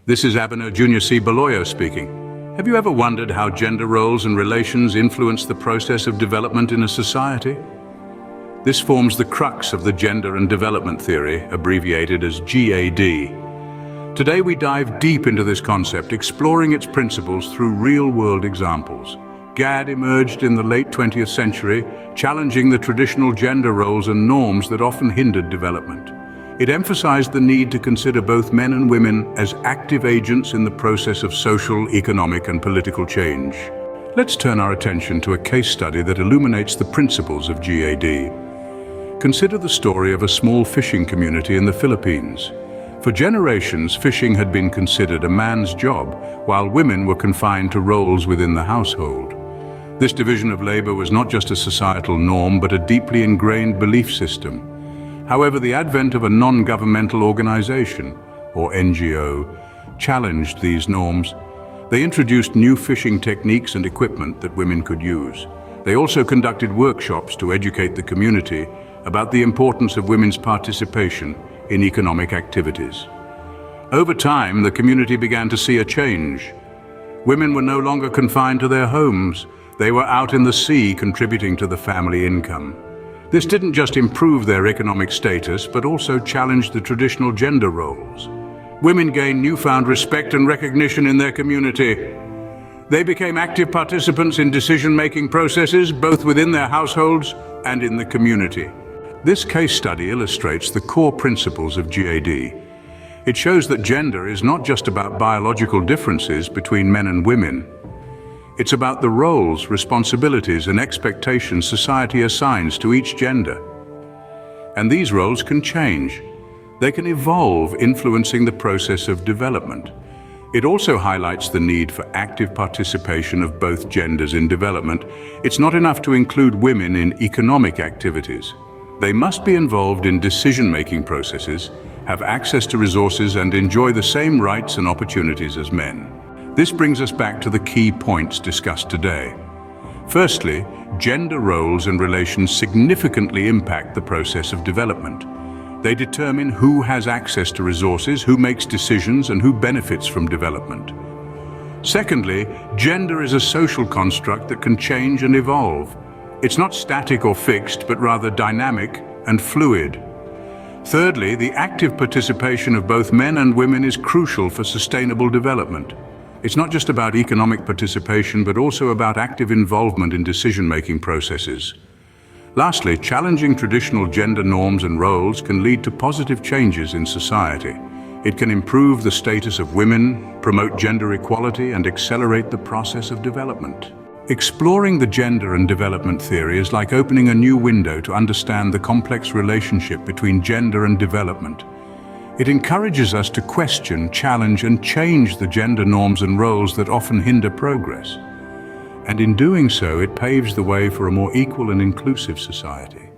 This is Abhinav Junior C. Beloyo speaking. Have you ever wondered how gender roles and relations influence the process of development in a society? This forms the crux of the gender and development theory, abbreviated as GAD. Today we dive deep into this concept, exploring its principles through real-world examples. GAD emerged in the late 20th century, challenging the traditional gender roles and norms that often hindered development. It emphasized the need to consider both men and women as active agents in the process of social, economic, and political change. Let's turn our attention to a case study that illuminates the principles of GAD. Consider the story of a small fishing community in the Philippines. For generations, fishing had been considered a man's job, while women were confined to roles within the household. This division of labor was not just a societal norm, but a deeply ingrained belief system. However, the advent of a non-governmental organization, or NGO, challenged these norms. They introduced new fishing techniques and equipment that women could use. They also conducted workshops to educate the community about the importance of women's participation in economic activities. Over time, the community began to see a change. Women were no longer confined to their homes. They were out in the sea contributing to the family income. This didn't just improve their economic status, but also challenged the traditional gender roles. Women gained newfound respect and recognition in their community. They became active participants in decision-making processes, both within their households and in the community. This case study illustrates the core principles of GAD. It shows that gender is not just about biological differences between men and women. It's about the roles, responsibilities, and expectations society assigns to each gender. And these roles can change. They can evolve, influencing the process of development. It also highlights the need for active participation of both genders in development. It's not enough to include women in economic activities. They must be involved in decision-making processes, have access to resources, and enjoy the same rights and opportunities as men. This brings us back to the key points discussed today. Firstly, gender roles and relations significantly impact the process of development. They determine who has access to resources, who makes decisions, and who benefits from development. Secondly, gender is a social construct that can change and evolve. It's not static or fixed, but rather dynamic and fluid. Thirdly, the active participation of both men and women is crucial for sustainable development. It's not just about economic participation, but also about active involvement in decision-making processes. Lastly, challenging traditional gender norms and roles can lead to positive changes in society. It can improve the status of women, promote gender equality, and accelerate the process of development. Exploring the gender and development theory is like opening a new window to understand the complex relationship between gender and development. It encourages us to question, challenge, and change the gender norms and roles that often hinder progress. And in doing so, it paves the way for a more equal and inclusive society.